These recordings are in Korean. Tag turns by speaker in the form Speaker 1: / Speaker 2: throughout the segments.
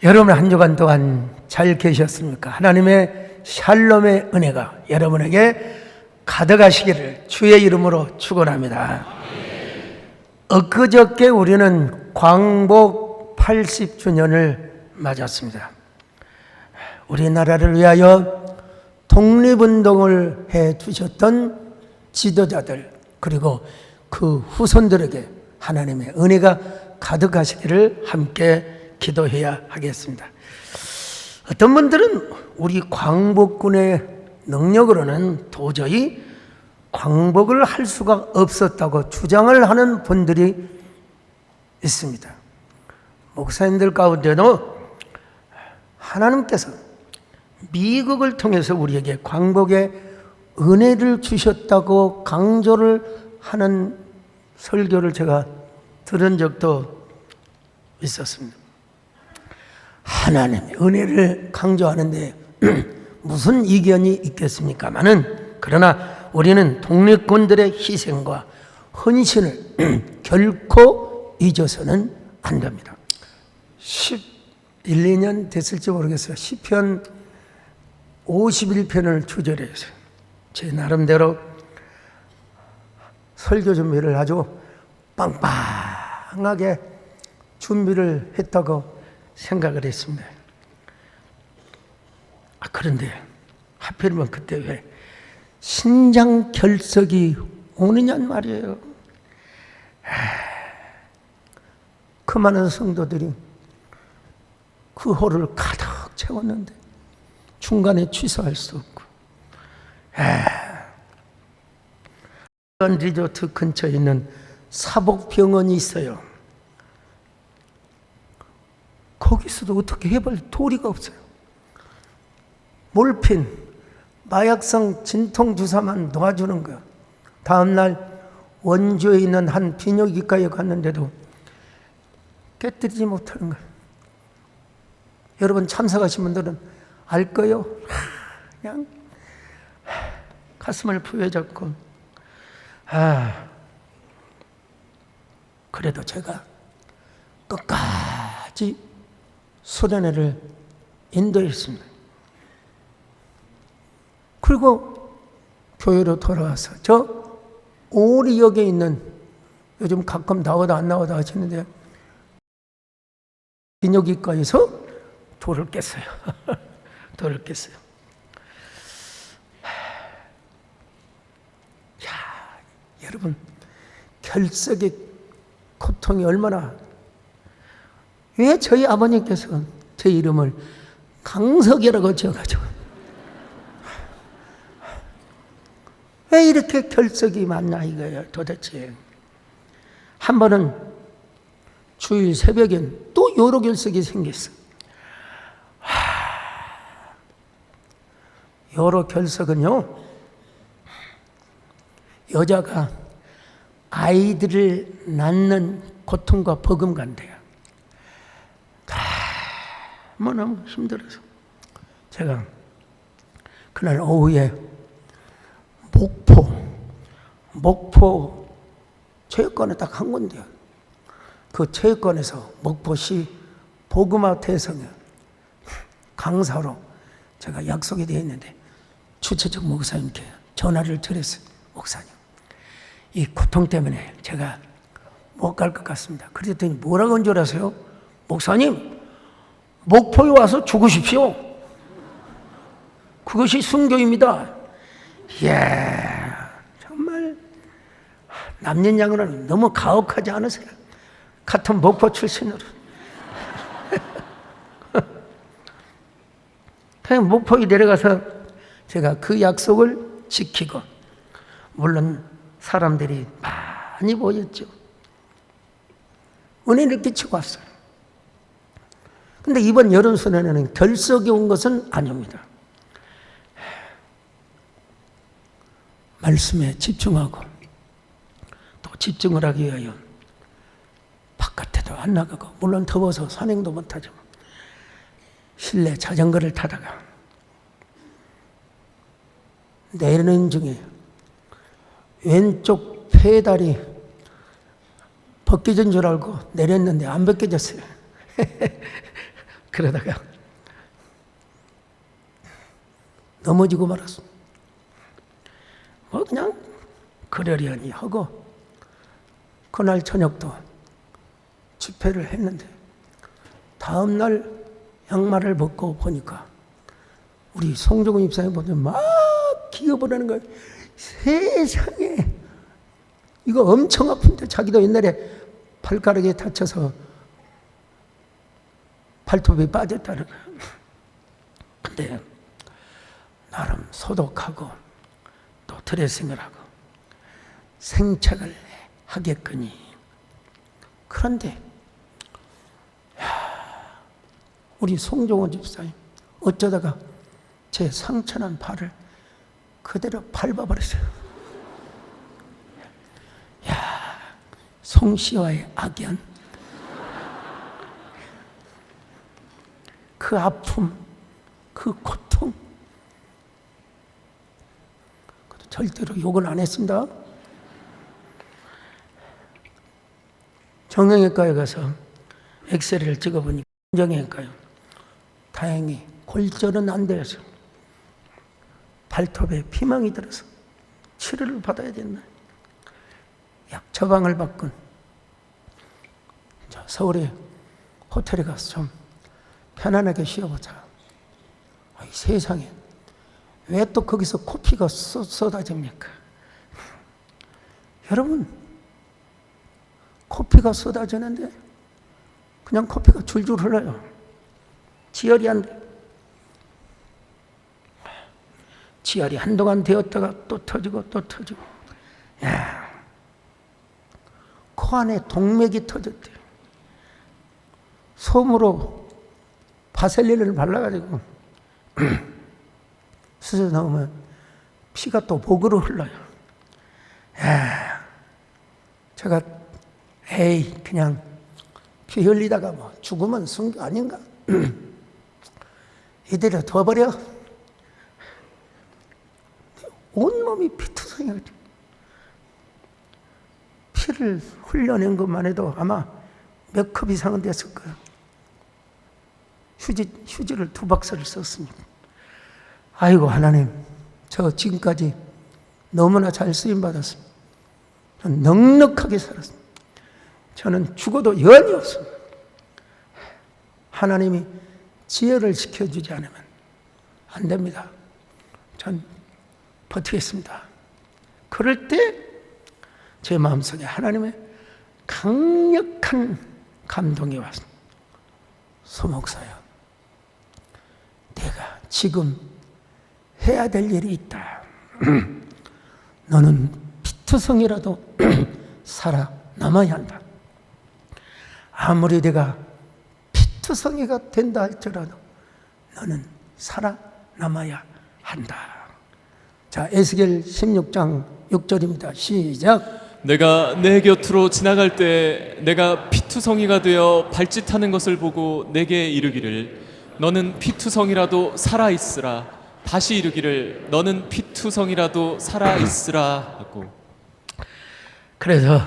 Speaker 1: 여러분 한 주간 동안 잘 계셨습니까? 하나님의 샬롬의 은혜가 여러분에게 가득하시기를 주의 이름으로 축원합니다. 엊그저께 우리는 광복 80주년을 맞았습니다. 우리나라를 위하여 독립운동을 해 주셨던 지도자들 그리고 그 후손들에게 하나님의 은혜가 가득하시기를 함께 기도해야 하겠습니다. 어떤 분들은 우리 광복군의 능력으로는 도저히 광복을 할 수가 없었다고 주장을 하는 분들이 있습니다. 목사님들 가운데도 하나님께서 미국을 통해서 우리에게 광복의 은혜를 주셨다고 강조를 하는 설교를 제가 들은 적도 있었습니다. 하나님의 은혜를 강조하는데 무슨 이견이 있겠습니까마는 그러나 우리는 독립군들의 희생과 헌신을 결코 잊어서는 안 됩니다. 11, 12년 됐을지 모르겠어요. 시편 51편을 주절해서 제 나름대로 설교 준비를 아주 빵빵하게 준비를 했다고 생각을 했습니다. 그런데 하필이면 그때 왜 신장 결석이 오느냐는 말이에요. 그 많은 성도들이 그 홀을 가득 채웠는데 중간에 취소할 수 없고 리조트 근처에 있는 사복병원이 있어요. 거기서도 어떻게 해볼 도리가 없어요. 몰핀, 마약성 진통주사만 놔주는 거야. 다음날 원주에 있는 한 비뇨기과에 갔는데도 깨뜨리지 못하는 거야. 여러분 참석하신 분들은 알 거예요. 그냥 가슴을 부여잡고 그래도 제가 끝까지 수련회를 인도했습니다. 그리고 교회로 돌아와서 저 오리역에 있는 요즘 가끔 나오다 안 나오다 하시는데 비뇨기과에서 돌을 깼어요. 돌을 깼어요. 여러분 결석의 고통이 얼마나 왜 저희 아버님께서 제 이름을 강석이라고 지어가지고 왜 이렇게 결석이 많나 이거예요 도대체. 한 번은 주일 새벽엔 또 여러 결석이 생겼어. 여러 결석은요 여자가 아이들을 낳는 고통과 버금간대요. 너무 힘들어서 제가 그날 오후에 목포 체육관에 딱 한 건데요. 그 체육관에서 목포시 복음화 대성에 강사로 제가 약속이 되어 있는데 주최측 목사님께 전화를 드렸어요. 목사님, 이 고통 때문에 제가 못 갈 것 같습니다. 그랬더니 뭐라고 한 줄 아세요? 목사님, 목포에 와서 죽으십시오. 그것이 순교입니다. 이야, 정말 남녀 양으로는 너무 가혹하지 않으세요? 같은 목포 출신으로. 그냥 목포에 내려가서 제가 그 약속을 지키고, 물론 사람들이 많이 모였죠. 은혜를 끼치고 왔어요. 근데 이번 여름 수련회는 결석이 온 것은 아닙니다. 말씀에 집중하고 또 집중을 하기 위하여 바깥에도 안 나가고, 물론 더워서 산행도 못하죠. 실내 자전거를 타다가 내리는 중에 왼쪽 페달이 벗겨진 줄 알고 내렸는데 안 벗겨졌어요. 그러다가 넘어지고 말았어. 뭐 그냥 그러려니 하고 그날 저녁도 집회를 했는데 다음 날 양말을 벗고 보니까 우리 송종훈 입사님 보면 막 기겁을 하는 거예요. 세상에 이거 엄청 아픈데 자기도 옛날에 발가락에 다쳐서 발톱이 빠졌다는 거예요. 근데 나름 소독하고 또 드레싱을 하고 생착을 하겠거니. 그런데 우리 송종원 집사님 어쩌다가 제 상처난 발을 그대로 밟아버렸어요. 야, 송씨와의 악연, 그 아픔, 그 고통. 절대로 욕은 안 했습니다. 정형외과에 가서 엑스레이를 찍어보니까 정형외과요. 다행히 골절은 안 되어서 발톱에 피망이 들어서 치료를 받아야 된다. 약 처방을 받고 서울에 호텔에 가서 좀 편안하게 쉬어보자. 아이, 세상에 왜 또 거기서 코피가 쏟아집니까? 여러분, 코피가 쏟아지는데 그냥 코피가 줄줄 흘러요. 지혈이 안 돼. 지혈이 한동안 되었다가 또 터지고 또 터지고. 야, 코 안에 동맥이 터졌대요. 솜으로 바셀린을 발라가지고 수저 넣으면 피가 또 목으로 흘러요. 야, 제가 에이 그냥 피 흘리다가 뭐 죽으면 순교 아닌가? 이대로 둬버려. 온몸이 피투성이야. 피를 흘려낸 것만 해도 아마 몇 컵 이상은 됐을 거예요. 휴지를 2박스를 썼습니다. 아이고 하나님, 저 지금까지 너무나 잘 쓰임받았습니다. 저는 넉넉하게 살았습니다. 저는 죽어도 연이 없습니다. 하나님이 지혜를 시켜주지 않으면 안 됩니다. 전 버티겠습니다. 그럴 때 제 마음속에 하나님의 강력한 감동이 왔습니다. 소목사야, 내가 지금 해야 될 일이 있다. 너는 피투성이라도 살아남아야 한다. 아무리 내가 피투성이가 된다 할지라도 너는 살아남아야 한다. 자, 에스겔 16장 6절입니다. 시작.
Speaker 2: 내가 내 곁으로 지나갈 때 내가 피투성이가 되어 발짓하는 것을 보고 내게 이르기를 너는 피투성이라도 살아있으라. 다시 이르기를 너는 피투성이라도 살아있으라 하고.
Speaker 1: 그래서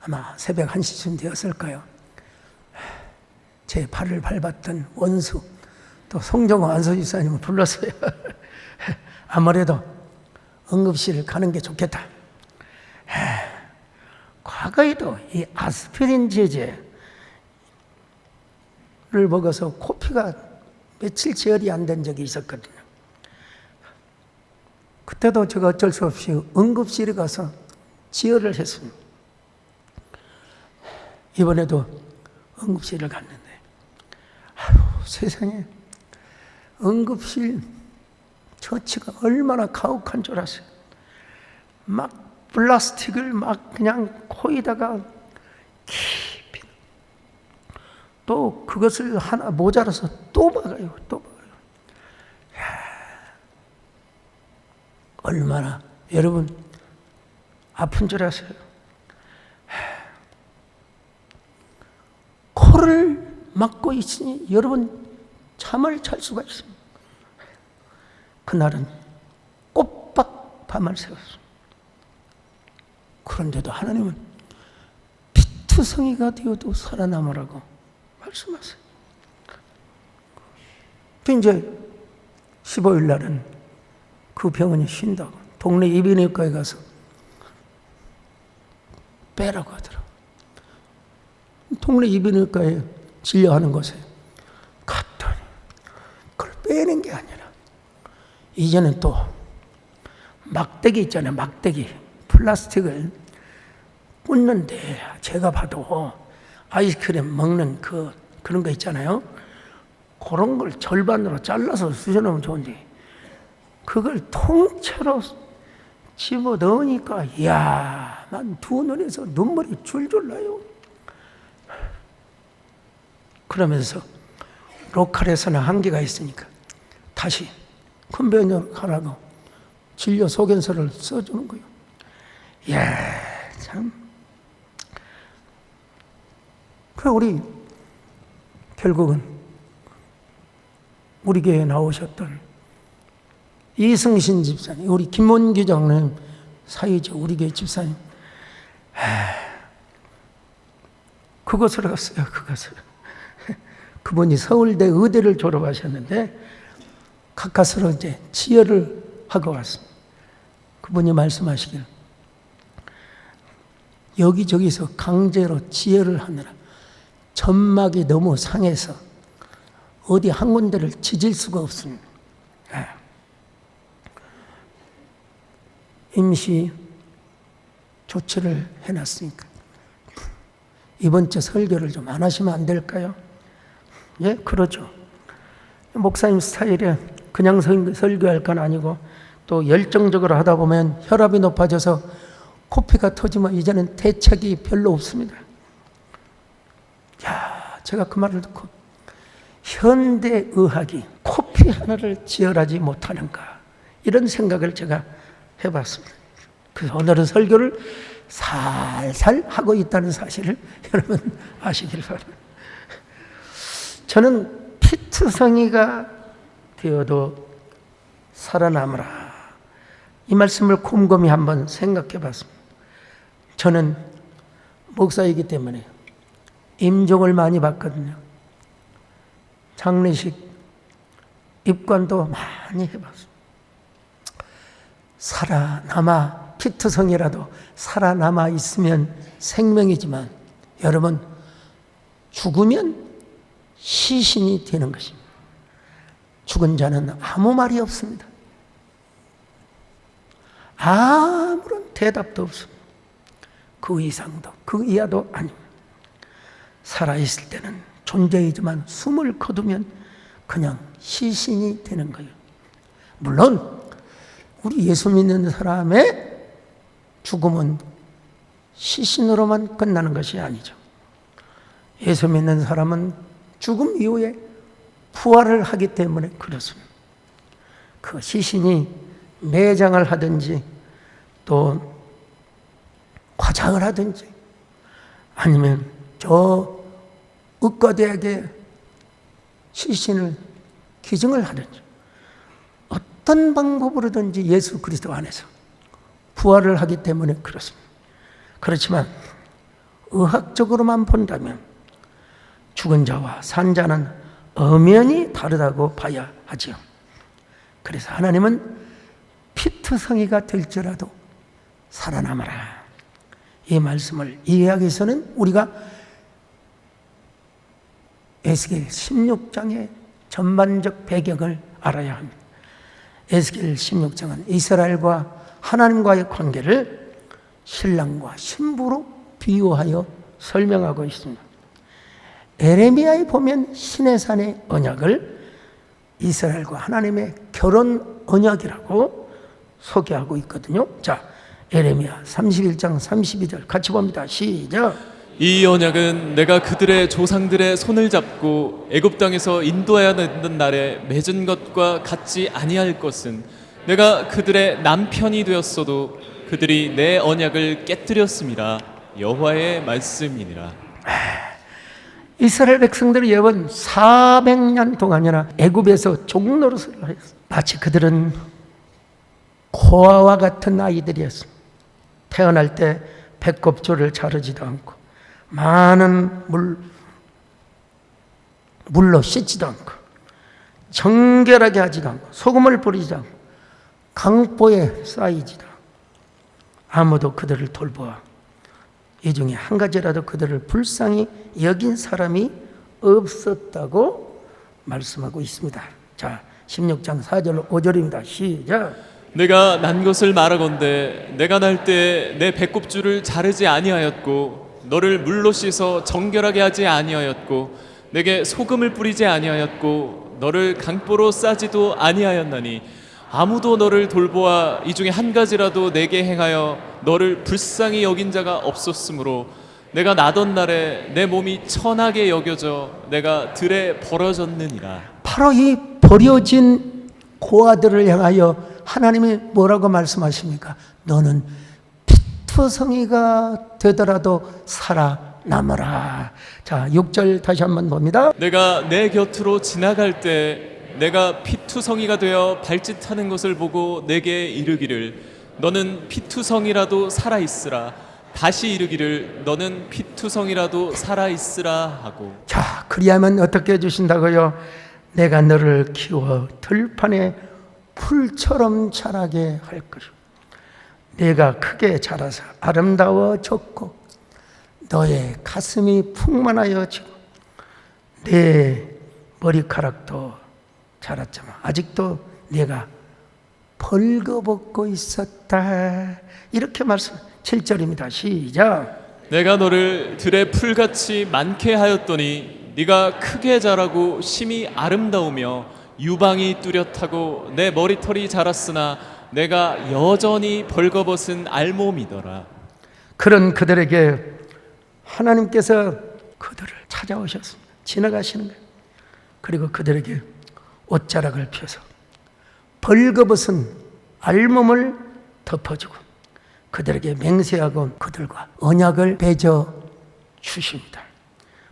Speaker 1: 아마 새벽 1시쯤 되었을까요? 제 발을 밟았던 원수 또 송정호 안소집사님을 불렀어요. 아무래도 응급실 가는 게 좋겠다. 과거에도 이 아스피린 제제를 먹어서 코피가 며칠 지혈이 안 된 적이 있었거든요. 그때도 제가 어쩔 수 없이 응급실에 가서 지혈을 했습니다. 이번에도 응급실을 갔는데 아유, 세상에 응급실 처치가 얼마나 가혹한 줄 아세요? 막 플라스틱을 막 그냥 코에다가 깊이 또 그것을 하나 모자라서 또 박아요. 또 박아요. 얼마나 여러분 아픈 줄 아세요? 코를 막고 있으니 여러분 잠을 잘 수가 있습니다. 그날은 꼬박 밤을 새웠습니다. 그런데도 하나님은 피투성이가 되어도 살아남으라고 말씀. 말씀하세요. 또 이제 15일 날은 그 병원이 쉰다고 동네 이비인후과에 가서 빼라고 하더라고. 동네 이비인후과에 진료하는 곳에 갔더니 그걸 빼는 게 아니라 이제는 또 막대기 있잖아요. 막대기 플라스틱을 꽂는데 제가 봐도 아이스크림 먹는 그런 거 있잖아요. 그런 걸 절반으로 잘라서 쑤셔놓으면 좋은데 그걸 통째로 집어 넣으니까 이야, 난 두 눈에서 눈물이 줄줄 나요. 그러면서 로컬에서는 한계가 있으니까 다시 큰 병원으로 가라고 진료 소견서를 써주는 거예요. 이야, 참. 그 우리 결국은 우리 교회에 나오셨던 이승신 집사님, 우리 김원기 장로님 사이죠. 우리 교회 집사님. 그것을 갔어요. 그것을. 그분이 서울대 의대를 졸업하셨는데 가까스로 이제 지혈을 하고 왔습니다. 그분이 말씀하시길 여기저기서 강제로 지혈을 하느라 점막이 너무 상해서 어디 한 군데를 지질 수가 없습니다. 임시 조치를 해놨으니까 이번 주 설교를 좀 안 하시면 안 될까요? 예, 그러죠. 목사님 스타일에 그냥 설교할 건 아니고 또 열정적으로 하다 보면 혈압이 높아져서 코피가 터지면 이제는 대책이 별로 없습니다. 야, 제가 그 말을 듣고 현대의학이 코피 하나를 지혈하지 못하는가 이런 생각을 제가 해봤습니다. 그래서 오늘은 설교를 살살 하고 있다는 사실을 여러분 아시길 바랍니다. 저는 피투성이가 되어도 살아남으라. 이 말씀을 곰곰이 한번 생각해 봤습니다. 저는 목사이기 때문에 임종을 많이 봤거든요. 장례식, 입관도 많이 해봤습니다. 살아남아, 피투성이라도 살아남아 있으면 생명이지만 여러분 죽으면 시신이 되는 것입니다. 죽은 자는 아무 말이 없습니다. 아무런 대답도 없습니다. 그 이상도 그 이하도 아닙니다. 살아있을 때는 존재이지만 숨을 거두면 그냥 시신이 되는 거예요. 물론 우리 예수 믿는 사람의 죽음은 시신으로만 끝나는 것이 아니죠. 예수 믿는 사람은 죽음 이후에 부활을 하기 때문에 그렇습니다. 그 시신이 매장을 하든지 또 화장을 하든지 아니면 저 의과대학에 시신을 기증을 하든지 어떤 방법으로든지 예수 그리스도 안에서 부활을 하기 때문에 그렇습니다. 그렇지만 의학적으로만 본다면 죽은 자와 산 자는 엄연히 다르다고 봐야 하지요. 그래서 하나님은 피투성이가 될지라도 살아남아라. 이 말씀을 이해하기 위해서는 우리가 에스겔 16장의 전반적 배경을 알아야 합니다. 에스겔 16장은 이스라엘과 하나님과의 관계를 신랑과 신부로 비유하여 설명하고 있습니다. 에레미야에 보면 시내산의 언약을 이스라엘과 하나님의 결혼 언약이라고 소개하고 있거든요. 자, 에레미야 31장 32절 같이 봅니다. 시작.
Speaker 2: 이 언약은 내가 그들의 조상들의 손을 잡고 애굽 땅에서 인도하여 냈던 날에 맺은 것과 같지 아니할 것은 내가 그들의 남편이 되었어도 그들이 내 언약을 깨뜨렸음이라. 여호와의 말씀이니라.
Speaker 1: 이스라엘 백성들이 여러분 400년 동안이나 애굽에서 종노릇을 하였습니다. 마치 그들은 고아와 같은 아이들이었습니다. 태어날 때 배꼽줄을 자르지도 않고 많은 물로 씻지도 않고 정결하게 하지도 않고 소금을 뿌리지 않고 강보에 쌓이지도 않고 아무도 그들을 돌보아 이 중에 한 가지라도 그들을 불쌍히 여긴 사람이 없었다고 말씀하고 있습니다. 자, 16장 4절 5절입니다. 시작.
Speaker 2: 내가 난 것을 말하건대 내가 날 때 내 배꼽줄을 자르지 아니하였고 너를 물로 씻어 정결하게 하지 아니하였고 내게 소금을 뿌리지 아니하였고 너를 강보로 싸지도 아니하였나니 아무도 너를 돌보아 이 중에 한 가지라도 내게 행하여 너를 불쌍히 여긴 자가 없었으므로 내가 나던 날에 내 몸이 천하게 여겨져 내가 들에 벌어졌느니라.
Speaker 1: 바로 이 버려진 고아들을 향하여 하나님이 뭐라고 말씀하십니까? 너는 피투성이가 되더라도 살아남으라. 자, 6절 다시 한번 봅니다.
Speaker 2: 내가 내 곁으로 지나갈 때 내가 피투성이가 되어 발짓하는 것을 보고 내게 이르기를 너는 피투성이라도 살아있으라. 다시 이르기를 너는 피투성이라도 살아있으라 하고.
Speaker 1: 자, 그리하면 어떻게 해주신다고요? 내가 너를 키워 들판에 풀처럼 자라게 할 것이고 내가 크게 자라서 아름다워졌고 너의 가슴이 풍만하여지고 내 머리카락도 자랐지만 아직도 내가 벌거벗고 있었다. 이렇게 말씀 7절입니다. 시작.
Speaker 2: 내가 너를 들의 풀같이 많게 하였더니 네가 크게 자라고 심히 아름다우며 유방이 뚜렷하고 내 머리털이 자랐으나 내가 여전히 벌거벗은 알몸이더라.
Speaker 1: 그런 그들에게 하나님께서 그들을 찾아오셨습니다. 지나가시는 거예요. 그리고 그들에게 옷자락을 펴서 벌거벗은 알몸을 덮어주고 그들에게 맹세하고 그들과 언약을 맺어 주십니다.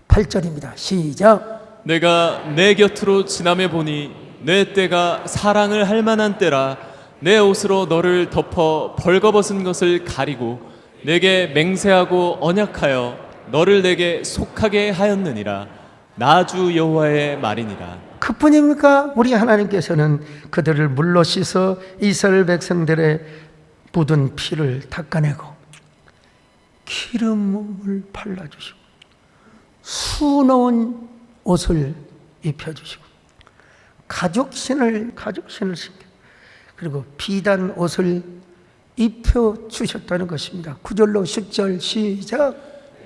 Speaker 1: 8절입니다. 시작.
Speaker 2: 내가 내 곁으로 지나며 보니 내 때가 사랑을 할 만한 때라. 내 옷으로 너를 덮어 벌거벗은 것을 가리고 내게 맹세하고 언약하여 너를 내게 속하게 하였느니라. 나 주 여호와의 말이니라.
Speaker 1: 그뿐입니까? 우리 하나님께서는 그들을 물로 씻어 이스라엘 백성들의 묻은 피를 닦아내고 기름을 발라주시고 수놓은 옷을 입혀주시고 가죽신을 신겨 그리고 비단 옷을 입혀주셨다는 것입니다. 9절로 10절 시작.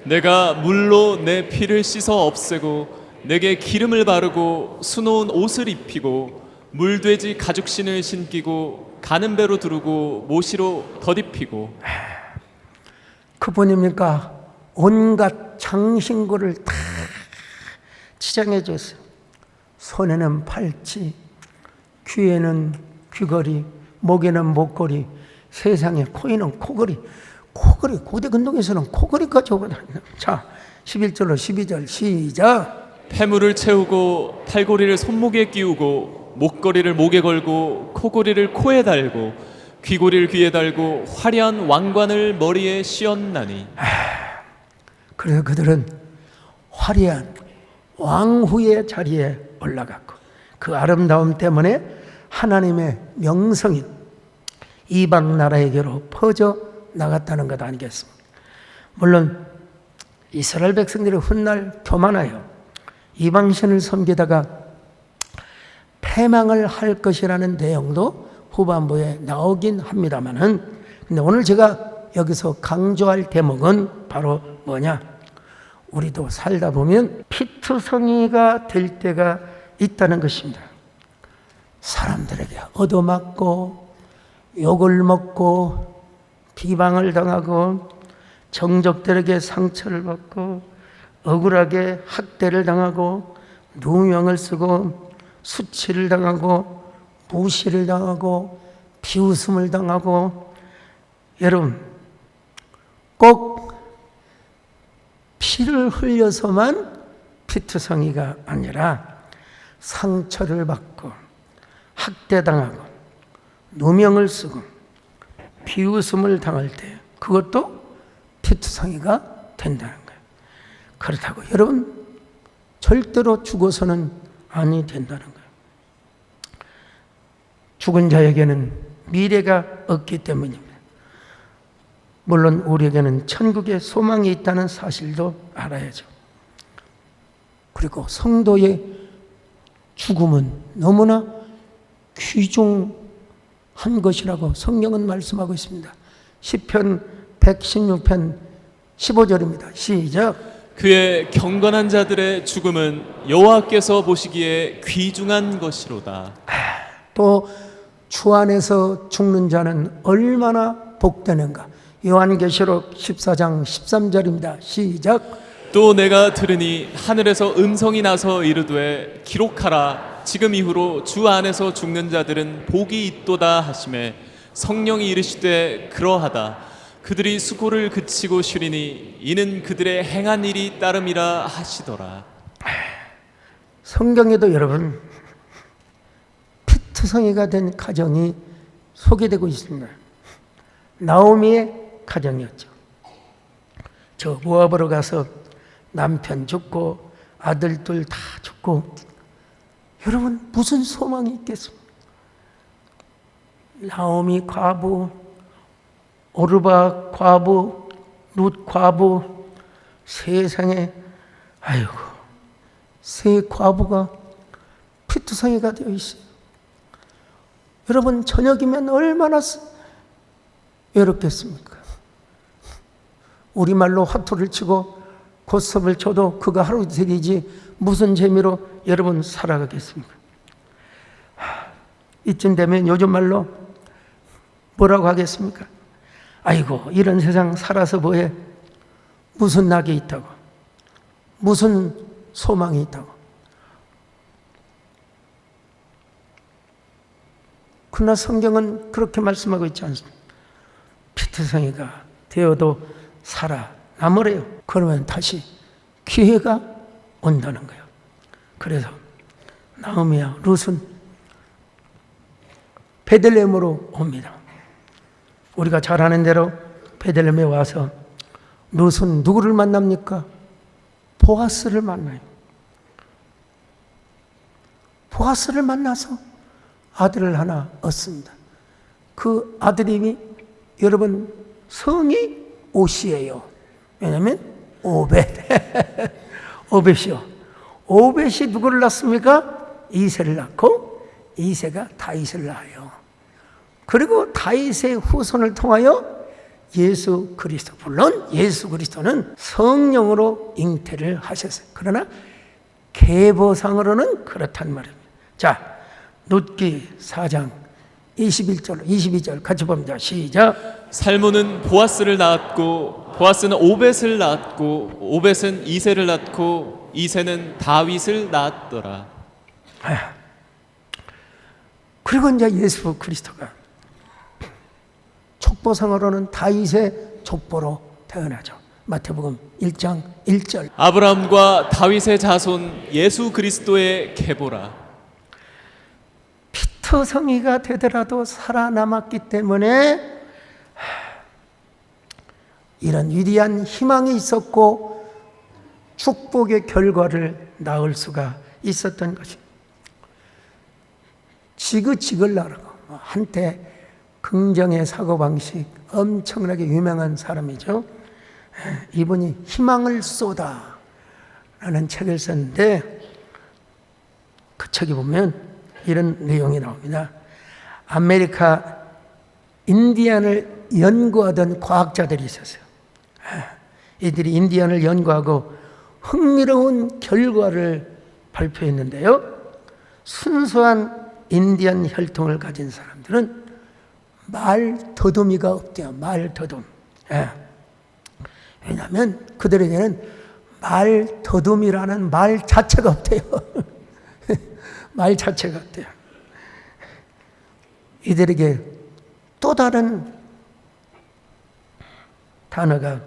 Speaker 2: 내가 물로 내 피를 씻어 없애고 내게 기름을 바르고 수놓은 옷을 입히고 물돼지 가죽신을 신기고 가는 배로 두르고 모시로 덧입히고.
Speaker 1: 그분입니까? 온갖 장신구를 다 치장해 줬어요. 손에는 팔찌, 귀에는 귀걸이, 목에는 목걸이, 세상에 코에는 코걸이, 고대 근동에서는 코걸이까지 오고 다닌다. 자, 11절로 12절 시작.
Speaker 2: 폐물을 채우고 팔고리를 손목에 끼우고 목걸이를 목에 걸고 코고리를 코에 달고 귀고리를 귀에 달고 화려한 왕관을 머리에 씌웠나니.
Speaker 1: 그래서 그들은 화려한 왕후의 자리에 올라갔고 그 아름다움 때문에 하나님의 명성이 이방 나라에게로 퍼져 나갔다는 것 아니겠습니까? 물론 이스라엘 백성들이 훗날 교만하여 이방신을 섬기다가 패망을 할 것이라는 내용도 후반부에 나오긴 합니다만은 근데 오늘 제가 여기서 강조할 대목은 바로 뭐냐? 우리도 살다 보면 피투성이가 될 때가 있다는 것입니다. 사람들에게 얻어맞고 욕을 먹고 비방을 당하고 정적들에게 상처를 받고 억울하게 학대를 당하고 누명을 쓰고 수치를 당하고 무시를 당하고 비웃음을 당하고 여러분 꼭 피를 흘려서만 피투성이가 아니라 상처를 받고 학대당하고 누명을 쓰고 비웃음을 당할 때 그것도 피투성이가 된다는 거예요. 그렇다고 여러분 절대로 죽어서는 아니 된다는 거예요. 죽은 자에게는 미래가 없기 때문입니다. 물론 우리에게는 천국에 소망이 있다는 사실도 알아야죠. 그리고 성도의 죽음은 너무나 귀중한 것이라고 성경은 말씀하고 있습니다. 시편 116편 15절입니다. 시작.
Speaker 2: 그의 경건한 자들의 죽음은 여호와께서 보시기에 귀중한 것이로다.
Speaker 1: 또 주 안에서 죽는 자는 얼마나 복되는가. 요한계시록 14장 13절입니다. 시작.
Speaker 2: 또 내가 들으니 하늘에서 음성이 나서 이르되 기록하라. 지금 이후로 주 안에서 죽는 자들은 복이 있도다 하시매 성령이 이르시되 그러하다. 그들이 수고를 그치고 쉬리니 이는 그들의 행한 일이 따름이라 하시더라.
Speaker 1: 성경에도 여러분 피투성이가 된 가정이 소개되고 있습니다. 나오미의 가정이었죠. 저 모압으로 가서 남편 죽고 아들들 다 죽고, 여러분 무슨 소망이 있겠습니까? 나오미 과부, 오르바 과부, 룻 과부, 세상에 아이고 세 과부가 피투성이가 되어 있어요. 여러분 저녁이면 얼마나 외롭겠습니까? 우리말로 화투를 치고 고스톱을 쳐도 그거 하루 이틀이지 무슨 재미로 여러분 살아가겠습니까? 이쯤 되면 요즘 말로 뭐라고 하겠습니까? 아이고 이런 세상 살아서 뭐해? 무슨 낙이 있다고? 무슨 소망이 있다고? 그러나 성경은 그렇게 말씀하고 있지 않습니다. 피투성이가 되어도 살아남으래요. 그러면 다시 기회가 온다는 거예요. 그래서 나오미와 룻은 베들레헴으로 옵니다. 우리가 잘 아는 대로 베들레헴에 와서 룻은 누구를 만납니까? 보아스를 만나요. 보아스를 만나서 아들을 하나 얻습니다. 그 아들이 여러분 성이 옷이에요. 왜냐하면 오벳. 오벳이요. 오벳이 누구를 낳습니까? 이새를 낳고 이새가 다윗을 낳아요. 그리고 다윗의 후손을 통하여 예수 그리스도, 물론 예수 그리스도는 성령으로 잉태를 하셨어요. 그러나 계보상으로는 그렇단 말입니다. 자, 룻기 4장 21절 22절 같이 봅니다. 시작.
Speaker 2: 살몬은 보아스를 낳았고 보아스는 오벳을 낳았고 오벳은 이새를 낳고 이새는 다윗을 낳았더라.
Speaker 1: 그리고 이제 예수 그리스도가 족보상으로는 다윗의 족보로 태어나죠. 마태복음 1장 1절.
Speaker 2: 아브라함과 다윗의 자손 예수 그리스도의 계보라.
Speaker 1: 피투성이가 되더라도 살아남았기 때문에 이런 위대한 희망이 있었고 축복의 결과를 낳을 수가 있었던 것입니다. 지그지글라라고 한때 긍정의 사고방식 엄청나게 유명한 사람이죠. 이분이 희망을 쏟아 라는 책을 썼는데 그 책에 보면 이런 내용이 나옵니다. 아메리카 인디안을 연구하던 과학자들이 있었어요. 이들이 인디안을 연구하고 흥미로운 결과를 발표했는데요. 순수한 인디안 혈통을 가진 사람들은 말 더듬이가 없대요. 말 더듬. 왜냐하면 그들에게는 말 더듬이라는 말 자체가 없대요. 말 자체가 없대요. 이들에게 또 다른 단어가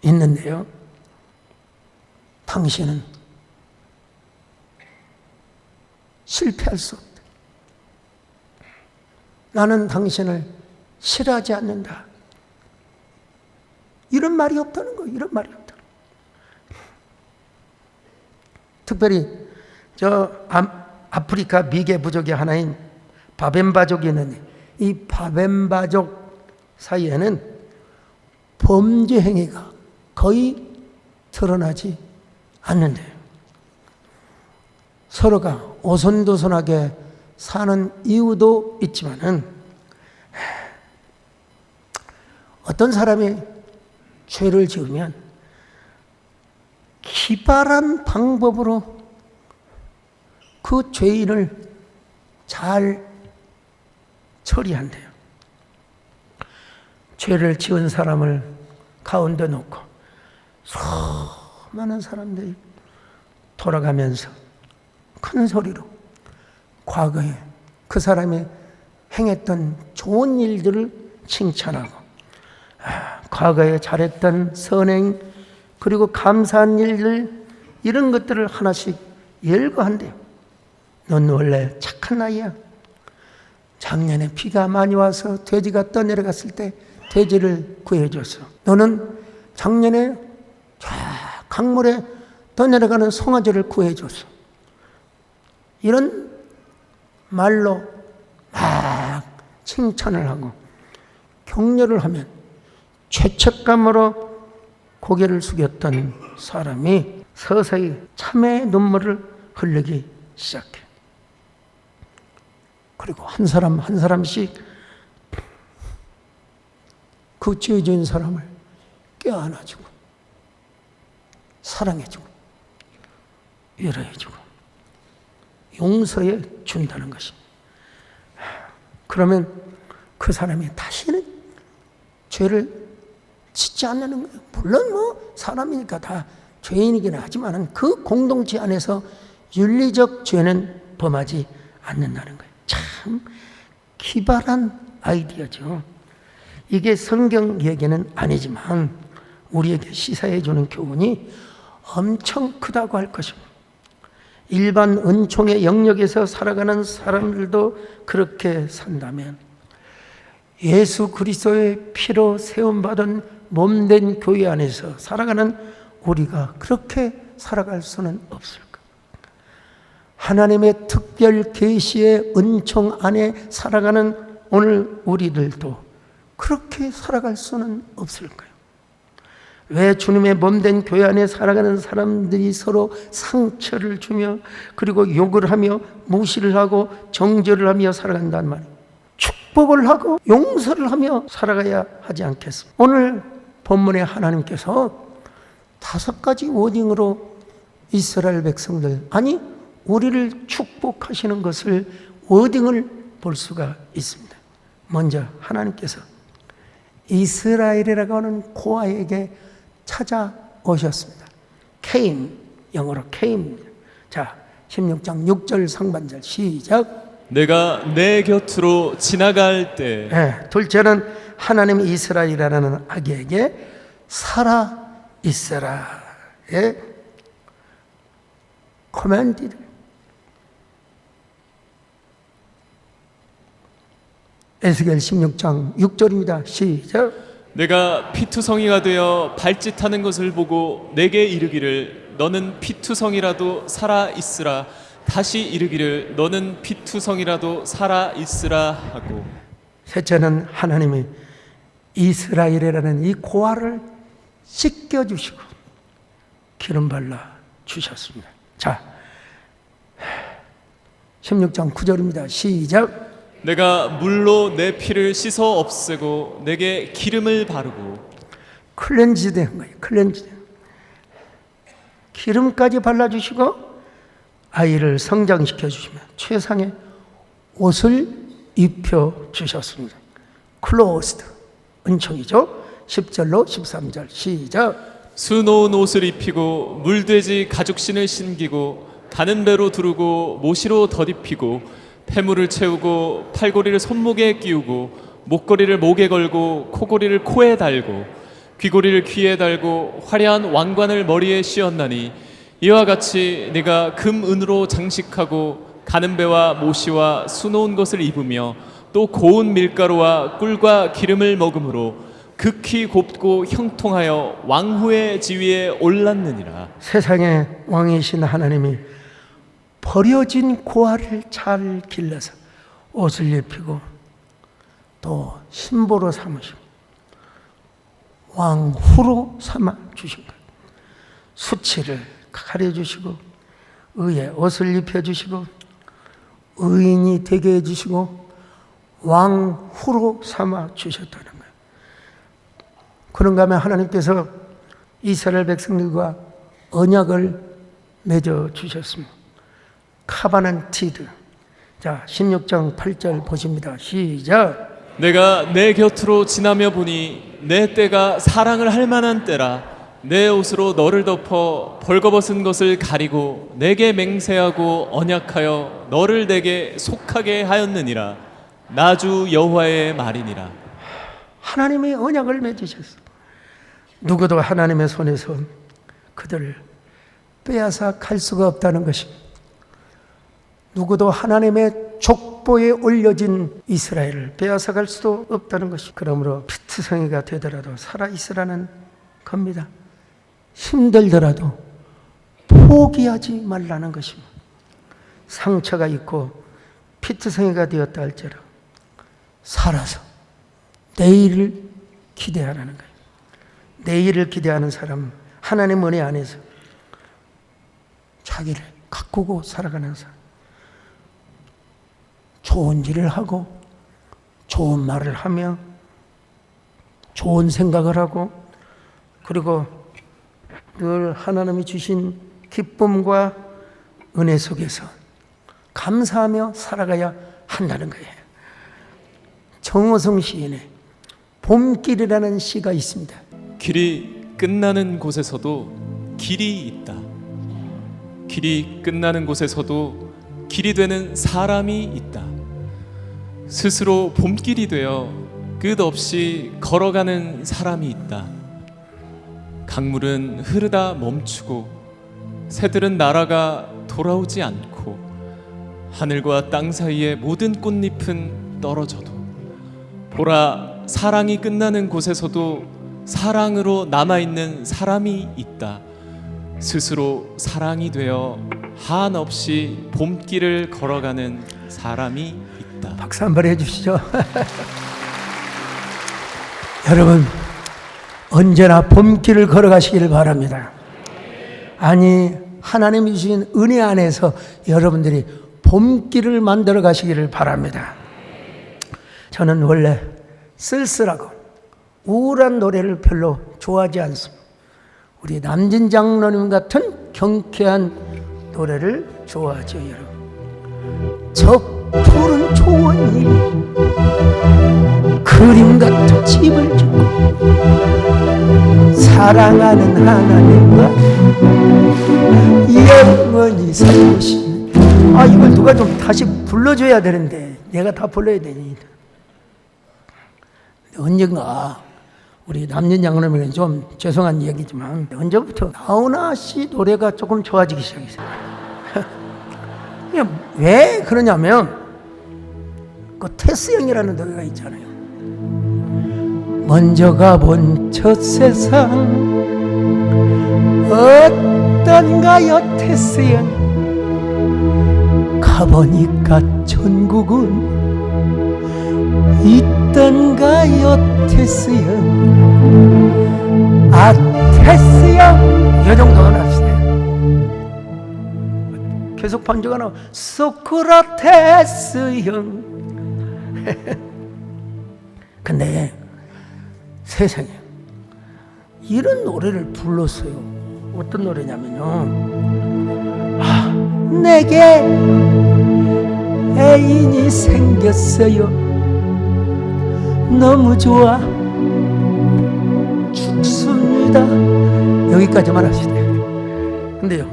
Speaker 1: 있는데요. 당신은 실패할 수 없다. 나는 당신을 싫어하지 않는다. 이런 말이 없다는 거예요. 이런 말이 없다. 특별히 아프리카 미개 부족의 하나인 바벤바족이 있는데, 이 바벤바족 사이에는 범죄 행위가 거의 드러나지 않는데요. 서로가 오손도손하게 사는 이유도 있지만은, 어떤 사람이 죄를 지으면 기발한 방법으로 그 죄인을 잘 처리한대요. 죄를 지은 사람을 가운데 놓고 수많은 사람들이 돌아가면서 큰 소리로 과거에 그 사람이 행했던 좋은 일들을 칭찬하고, 과거에 잘했던 선행 그리고 감사한 일들, 이런 것들을 하나씩 열거한대요. 넌 원래 착한 아이야. 작년에 비가 많이 와서 돼지가 떠내려갔을 때 돼지를 구해줬어. 너는 작년에 저 강물에 떠내려가는 송아지를 구해줬어. 이런 말로 막 칭찬을 하고 격려를 하면 죄책감으로 고개를 숙였던 사람이 서서히 참회의 눈물을 흘리기 시작해. 그리고 한 사람 한 사람씩 그 죄 지은 사람을 껴안아주고 사랑해주고 위로해주고 용서해 준다는 것입니다. 그러면 그 사람이 다시는 죄를 짓지 않는 거예요. 물론 뭐 사람이니까 다 죄인이긴 하지만 그 공동체 안에서 윤리적 죄는 범하지 않는다는 거예요. 참 기발한 아이디어죠. 이게 성경 얘기는 아니지만 우리에게 시사해 주는 교훈이 엄청 크다고 할 것입니다. 일반 은총의 영역에서 살아가는 사람들도 그렇게 산다면 예수 그리스도의 피로 세움받은 몸된 교회 안에서 살아가는 우리가 그렇게 살아갈 수는 없을까? 하나님의 특별 계시의 은총 안에 살아가는 오늘 우리들도 그렇게 살아갈 수는 없을까요? 왜 주님의 몸된 교회 안에 살아가는 사람들이 서로 상처를 주며 그리고 욕을 하며 무시를 하고 정죄를 하며 살아간단 말이에요. 축복을 하고 용서를 하며 살아가야 하지 않겠습니까? 오늘 본문에 하나님께서 5가지 워딩으로 이스라엘 백성들, 아니 우리를 축복하시는 것을 워딩을 볼 수가 있습니다. 먼저 하나님께서 이스라엘이라고 하는 고아에게 찾아오셨습니다. came, 영어로 came. 자, 16장 6절 상반절 시작.
Speaker 2: 내가 내 곁으로 지나갈 때.
Speaker 1: 네, 둘째는 하나님 이스라엘이라는 아기에게 살아 있으라의 코맨디를, 에스겔 16장 6절입니다. 시작.
Speaker 2: 내가 피투성이가 되어 발짓하는 것을 보고 내게 이르기를 너는 피투성이라도 살아 있으라. 다시 이르기를 너는 피투성이라도 살아 있으라 하고. 셋째는
Speaker 1: 하나님이 이스라엘이라는 이 고아를 씻겨주시고 기름 발라 주셨습니다. 자, 16장 9절입니다. 시작.
Speaker 2: 내가 물로 내 피를 씻어 없애고 내게 기름을 바르고.
Speaker 1: 클렌즈 된 거예요. 클렌즈. 기름까지 발라주시고 아이를 성장시켜 주시면 최상의 옷을 입혀 주셨습니다. 클로스드, 은총이죠. 10절로 13절 시작.
Speaker 2: 수놓은 옷을 입히고 물돼지 가죽신을 신기고 가는 배로 두르고 모시로 덧입히고 폐물을 채우고 팔고리를 손목에 끼우고 목걸이를 목에 걸고 코고리를 코에 달고 귀고리를 귀에 달고 화려한 왕관을 머리에 씌웠나니 이와 같이 네가 금 은으로 장식하고 가는 배와 모시와 수놓은 것을 입으며 또 고운 밀가루와 꿀과 기름을 먹음으로 극히 곱고 형통하여 왕후의 지위에 올랐느니라.
Speaker 1: 세상의 왕이신 하나님이 버려진 고아를 잘 길러서 옷을 입히고 또 신보로 삼으시고 왕후로 삼아 주신 거예요. 수치를 가려주시고 의의 옷을 입혀주시고 의인이 되게 해주시고 왕후로 삼아 주셨다는 거예요. 그런가 하면 하나님께서 이스라엘 백성들과 언약을 맺어 주셨습니다. 카바난티드. 자, 16장 8절 보십니다. 시작.
Speaker 2: 내가 내 곁으로 지나며 보니 내 때가 사랑을 할 만한 때라. 내 옷으로 너를 덮어 벌거벗은 것을 가리고 내게 맹세하고 언약하여 너를 내게 속하게 하였느니라. 나주 여호와의 말이니라.
Speaker 1: 하나님의 언약을 맺으셨어. 누구도 하나님의 손에서 그들을 빼앗아 갈 수가 없다는 것입니다. 누구도 하나님의 족보에 올려진 이스라엘을 빼앗아 갈 수도 없다는 것입니다. 그러므로 피투성이가 되더라도 살아있으라는 겁니다. 힘들더라도 포기하지 말라는 것입니다. 상처가 있고 피투성이가 되었다 할지라도 살아서 내일을 기대하라는 거예요. 내일을 기대하는 사람, 하나님 은혜 안에서 자기를 가꾸고 살아가는 사람, 좋은 일을 하고 좋은 말을 하며 좋은 생각을 하고 그리고 늘 하나님이 주신 기쁨과 은혜 속에서 감사하며 살아가야 한다는 거예요. 정호성 시인의 봄길이라는 시가 있습니다.
Speaker 2: 길이 끝나는 곳에서도 길이 있다. 길이 끝나는 곳에서도 길이 되는 사람이 있다. 스스로 봄길이 되어 끝없이 걸어가는 사람이 있다. 강물은 흐르다 멈추고 새들은 날아가 돌아오지 않고 하늘과 땅 사이의 모든 꽃잎은 떨어져도 보라, 사랑이 끝나는 곳에서도 사랑으로 남아있는 사람이 있다. 스스로 사랑이 되어 한없이 봄길을 걸어가는 사람이 있다.
Speaker 1: 박수 한번 해주시죠. 여러분 언제나 봄길을 걸어가시기를 바랍니다. 아니 하나님이 주신 은혜 안에서 여러분들이 봄길을 만들어 가시기를 바랍니다. 저는 원래 쓸쓸하고 우울한 노래를 별로 좋아하지 않습니다. 우리 남진 장로님 같은 경쾌한 노래를 좋아하죠, 여러분. 저 푸른 초원이 그림 같은 집을 짓고 사랑하는 하나님과 영원히 살고 싶네. 아, 이걸 누가 좀 다시 불러줘야 되는데 내가 다 불러야 되니. 언젠가 우리 남진 장로님은 좀 죄송한 얘기지만 언제부터 나훈아 씨 노래가 조금 좋아지기 시작했어요. 왜 그러냐면 그 테스 형이라는 노래가 있잖아요. 먼저 가본 첫 세상 어떤가요 테스 형. 가보니까 천국은 있던가요 테스 형. 아 테스 형 이 정도는 합시다. 계속 반주가 나와. 소크라테스 형. 근데 세상에 이런 노래를 불렀어요. 어떤 노래냐면요. 아, 내게 애인이 생겼어요. 너무 좋아 죽습니다. 여기까지만 합시다. 근데요,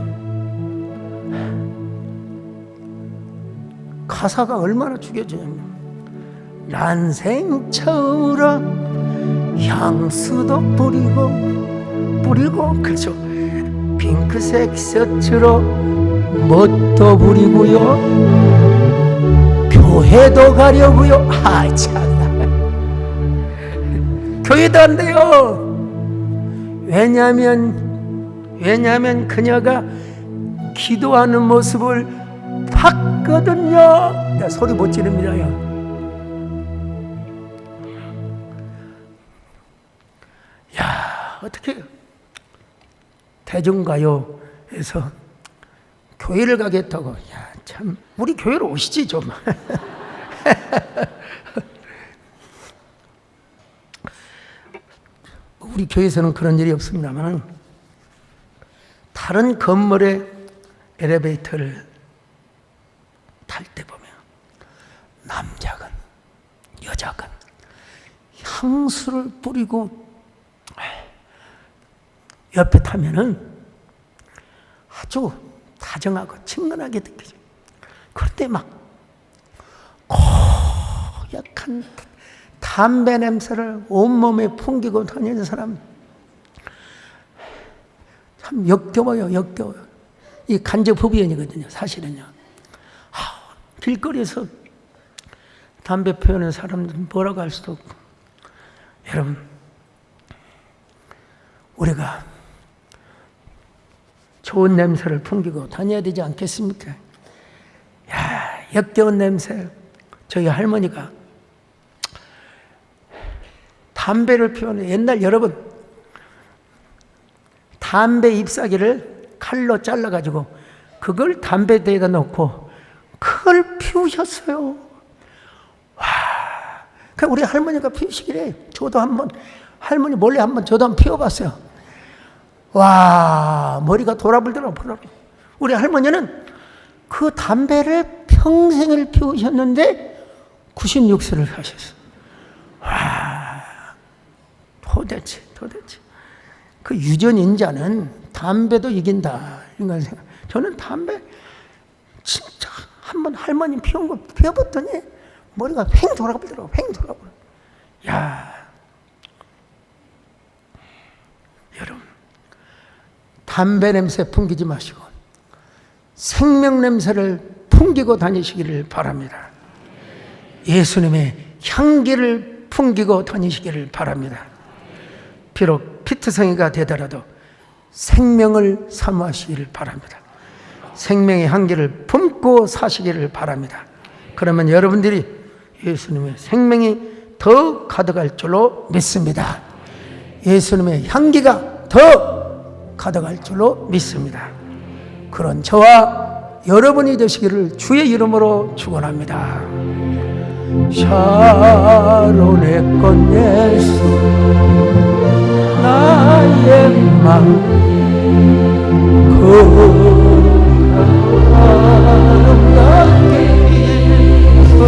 Speaker 1: 가사가 얼마나 죽여주냐면 난생 처음으로 향수도 뿌리고 그렇죠. 핑크색 셔츠로 멋도 부리고요. 교회도 가려고요. 아 참나. 교회도 안 돼요. 왜냐하면 그녀가 기도하는 모습을 봤거든요. 내가 소리 못 지릅니다요. 야, 어떻게 대중가요에서 교회를 가겠다고. 야, 참 우리 교회로 오시지 좀. 우리 교회에서는 그런 일이 없습니다만 다른 건물의 엘리베이터를 탈 때 보면 남자건 여자건 향수를 뿌리고 옆에 타면은 아주 다정하고 친근하게 느껴져요. 그런데 막 고약한 담배 냄새를 온몸에 풍기고 다니는 사람 참 역겨워요. 이 간접흡연이거든요. 사실은요. 길거리에서 담배 피우는 사람들 뭐라고 할 수도 없고. 여러분, 우리가 좋은 냄새를 풍기고 다녀야 되지 않겠습니까? 야, 역겨운 냄새. 저희 할머니가 담배를 피우는, 옛날 여러분 담배 잎사귀를 칼로 잘라가지고 그걸 담배대에다 놓고 그걸 피우셨어요. 와, 그 우리 할머니가 피우시길래 저도 한번, 할머니 몰래 한번 저도 한번 피워봤어요. 와, 머리가 돌아불더라고요. 우리 할머니는 그 담배를 평생을 피우셨는데 96세를 하셨어요. 와, 도대체 그 유전인자는 담배도 이긴다 이런 생각. 저는 담배 진짜 한번 할머니 피운 거 피워봤더니 머리가 횡 돌아버리더라고. 야, 여러분, 담배 냄새 풍기지 마시고 생명 냄새를 풍기고 다니시기를 바랍니다. 예수님의 향기를 풍기고 다니시기를 바랍니다. 비록 피트성이가 되더라도 생명을 사모하시기를 바랍니다. 생명의 향기를 품고 사시기를 바랍니다. 그러면 여러분들이 예수님의 생명이 더 가득할 줄로 믿습니다. 예수님의 향기가 더 가득할 줄로 믿습니다. 그런 저와 여러분이 되시기를 주의 이름으로 축원합니다. 샤론의 꽃 예수 나의 맘 아름답게 비춰서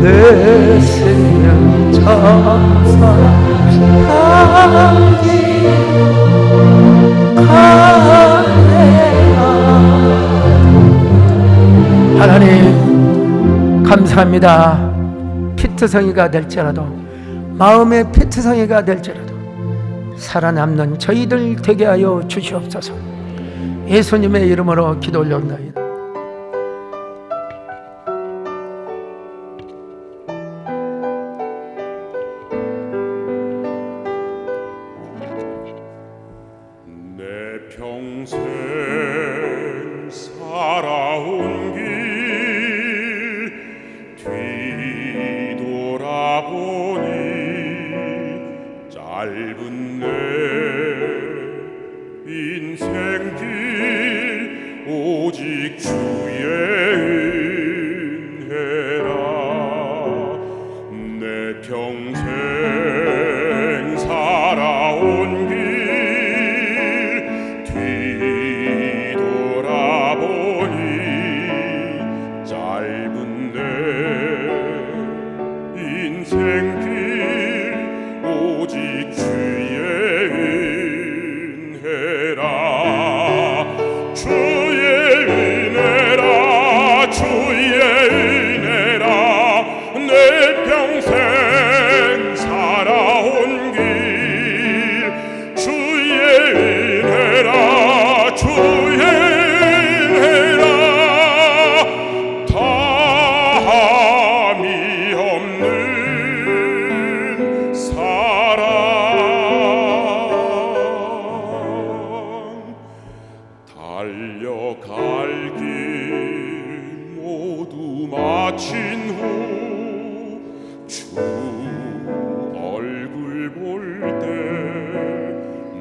Speaker 1: 내 생명이 참사랑 향기 가네라. 하나님 감사합니다. 피트성이가 될지라도 마음의 피트성이가 될지라도 살아남는 저희들 되게 하여 주시옵소서. 예수님의 이름으로 기도 올려옵나이다.
Speaker 3: 내 평생 살아온 길 뒤돌아보니 짧은 내 인생길 오직 주의 은혜라. 내 평생 살아온 길 뒤돌아보니 짧은 내 인생길 오직 주의 은혜라. 주의 은혜 달려갈 길 모두 마친 후 주 얼굴 볼 때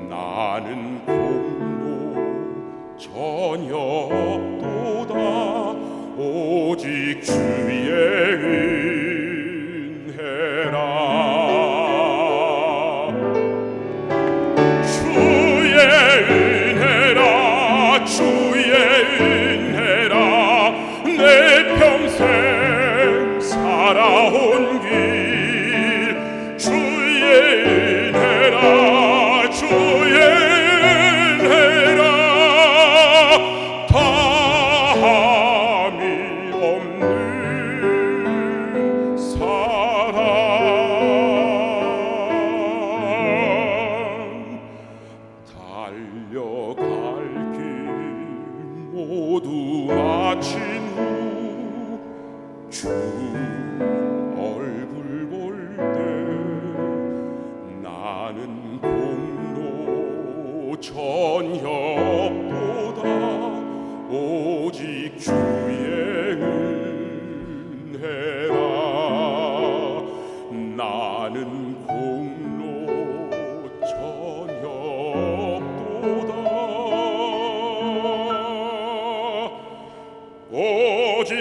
Speaker 3: 나는 공로 전혀 없도다 오직 주의 은혜라 주의 은혜라 주의 은혜라 내 평생 살아온 길 주의 은혜라 주의 은혜라 다함이 없는 사랑 달려갈 길 모두 마친 후 주 얼굴 볼 때 나는 공로 전혀 없도다 오직 주의 은혜라 나는 공로 전혀 없도다 오직